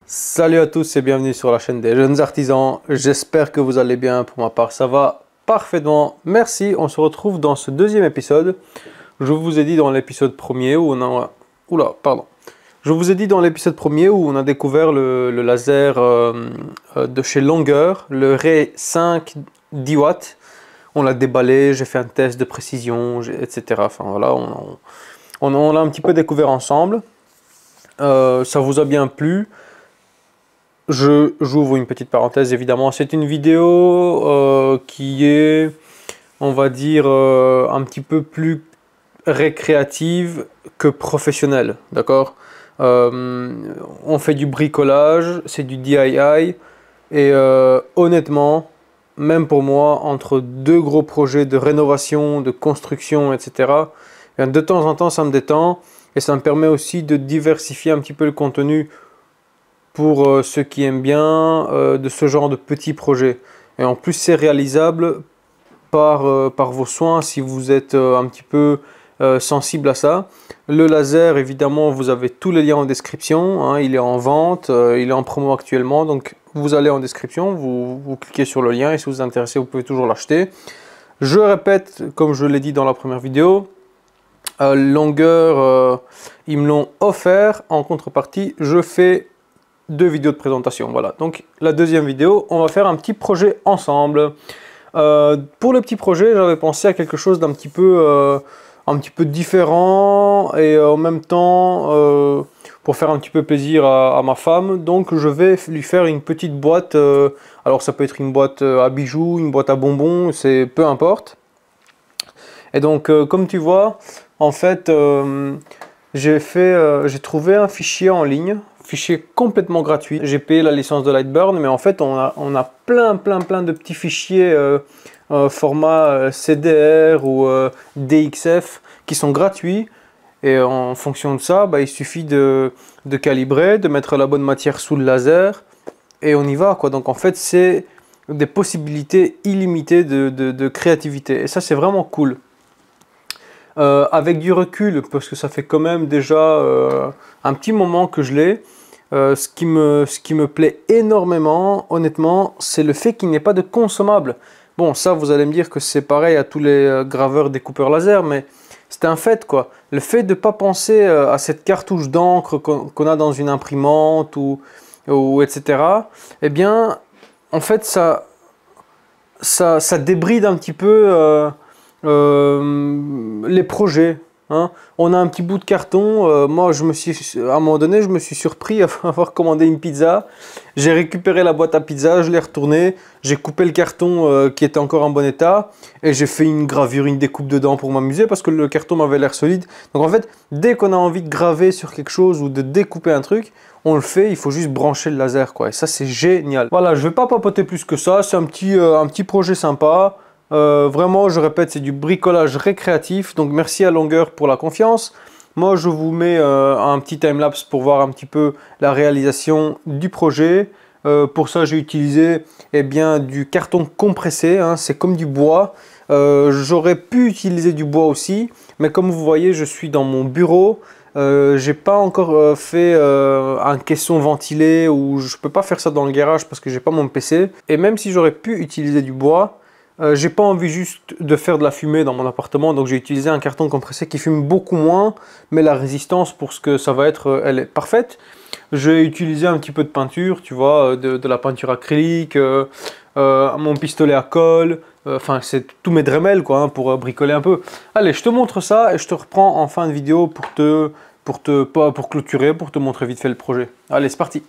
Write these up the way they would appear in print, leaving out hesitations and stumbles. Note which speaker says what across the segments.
Speaker 1: Salut à tous et bienvenue sur la chaîne des jeunes artisans. J'espère que vous allez bien. Pour ma part, ça va parfaitement. Merci. On se retrouve dans ce deuxième épisode. Je vous ai dit dans l'épisode premier où on a... Oula, pardon. Je vous ai dit dans l'épisode premier où on a découvert le laser de chez Longer, le Ray 5 10 watts. On l'a déballé, j'ai fait un test de précision, etc. Enfin voilà, on l'a un petit peu découvert ensemble. Ça vous a bien plu? J'ouvre une petite parenthèse évidemment, c'est une vidéo qui est, on va dire, un petit peu plus récréative que professionnelle, d'accord? On fait du bricolage, c'est du DIY, et honnêtement, même pour moi, entre deux gros projets de rénovation, de construction, etc., de temps en temps ça me détend, et ça me permet aussi de diversifier un petit peu le contenu pour ceux qui aiment bien de ce genre de petits projets. Et en plus, c'est réalisable par vos soins si vous êtes un petit peu sensible à ça. Le laser, évidemment, vous avez tous les liens en description. Hein, il est en vente, il est en promo actuellement. Donc, vous allez en description, vous cliquez sur le lien et si vous êtes intéressé, vous pouvez toujours l'acheter. Je répète, comme je l'ai dit dans la première vidéo, Longer, ils me l'ont offert. En contrepartie, je fais 2 vidéos de présentation. Voilà, donc la deuxième vidéo, on va faire un petit projet ensemble. Pour le petit projet, j'avais pensé à quelque chose d'un petit peu différent et en même temps pour faire un petit peu plaisir à ma femme. Donc je vais lui faire une petite boîte. Alors ça peut être une boîte à bijoux, une boîte à bonbons, c'est peu importe. Et donc comme tu vois, en fait, j'ai trouvé un fichier en ligne. Fichier complètement gratuit. J'ai payé la licence de Lightburn, mais en fait on a plein de petits fichiers format CDR ou DXF qui sont gratuits, et en fonction de ça, il suffit de calibrer, de mettre la bonne matière sous le laser et on y va quoi. Donc en fait c'est des possibilités illimitées de créativité, et ça c'est vraiment cool. Avec du recul, parce que ça fait quand même déjà un petit moment que je l'ai, ce qui me plaît énormément, honnêtement, c'est le fait qu'il n'y ait pas de consommable. Bon, ça, vous allez me dire que c'est pareil à tous les graveurs découpeurs laser, mais c'est un fait, quoi. Le fait de ne pas penser à cette cartouche d'encre qu'on a dans une imprimante ou etc., eh bien, en fait, ça débride un petit peu les projets. Hein. On a un petit bout de carton. Moi, à un moment donné, je me suis surpris à avoir commandé une pizza. J'ai récupéré la boîte à pizza, je l'ai retournée, j'ai coupé le carton qui était encore en bon état et j'ai fait une gravure, une découpe dedans pour m'amuser parce que le carton m'avait l'air solide. Donc en fait, dès qu'on a envie de graver sur quelque chose ou de découper un truc, on le fait, il faut juste brancher le laser, quoi. Et ça, c'est génial. Voilà, je vais pas papoter plus que ça. C'est un petit projet sympa. Vraiment, je répète, c'est du bricolage récréatif. Donc merci à Longer pour la confiance. Moi, je vous mets un petit timelapse pour voir un petit peu la réalisation du projet. Pour ça, j'ai utilisé du carton compressé. Hein, c'est comme du bois. J'aurais pu utiliser du bois aussi, mais comme vous voyez, je suis dans mon bureau. J'ai pas encore fait un caisson ventilé, ou je peux pas faire ça dans le garage parce que j'ai pas mon PC. Et même si j'aurais pu utiliser du bois, j'ai pas envie juste de faire de la fumée dans mon appartement, donc j'ai utilisé un carton compressé qui fume beaucoup moins, mais la résistance pour ce que ça va être, elle est parfaite. J'ai utilisé un petit peu de peinture, tu vois, de la peinture acrylique, mon pistolet à colle, enfin c'est tous mes Dremel quoi, hein, pour bricoler un peu. Allez, je te montre ça et je te reprends en fin de vidéo pour clôturer, pour te montrer vite fait le projet. Allez, c'est parti.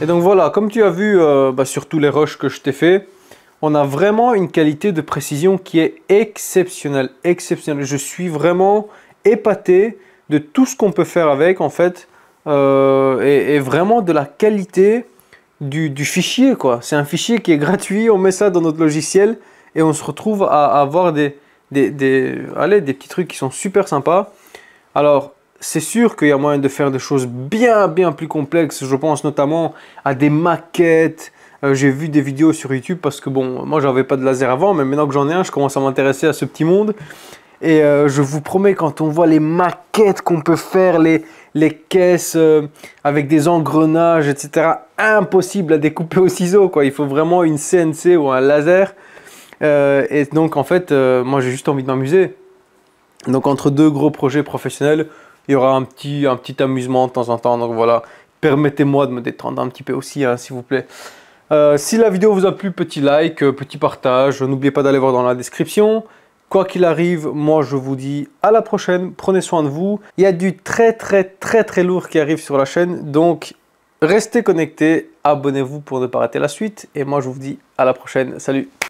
Speaker 1: Et donc voilà, comme tu as vu sur tous les rushs que je t'ai fait, on a vraiment une qualité de précision qui est exceptionnelle, exceptionnelle. Je suis vraiment épaté de tout ce qu'on peut faire avec en fait, et vraiment de la qualité du fichier quoi. C'est un fichier qui est gratuit, on met ça dans notre logiciel et on se retrouve à avoir des petits trucs qui sont super sympas. Alors, c'est sûr qu'il y a moyen de faire des choses bien plus complexes. Je pense notamment à des maquettes. J'ai vu des vidéos sur YouTube parce que bon, moi j'avais pas de laser avant, mais maintenant que j'en ai un, je commence à m'intéresser à ce petit monde. Et je vous promets, quand on voit les maquettes qu'on peut faire, les caisses avec des engrenages, etc., impossible à découper au ciseau, quoi. Il faut vraiment une CNC ou un laser. Et donc en fait, moi j'ai juste envie de m'amuser. Donc entre deux gros projets professionnels, il y aura un petit amusement de temps en temps. Donc voilà, permettez-moi de me détendre un petit peu aussi, hein, s'il vous plaît. Si la vidéo vous a plu, petit like, petit partage. N'oubliez pas d'aller voir dans la description. Quoi qu'il arrive, moi je vous dis à la prochaine. Prenez soin de vous. Il y a du très lourd qui arrive sur la chaîne. Donc restez connectés, abonnez-vous pour ne pas rater la suite. Et moi je vous dis à la prochaine. Salut!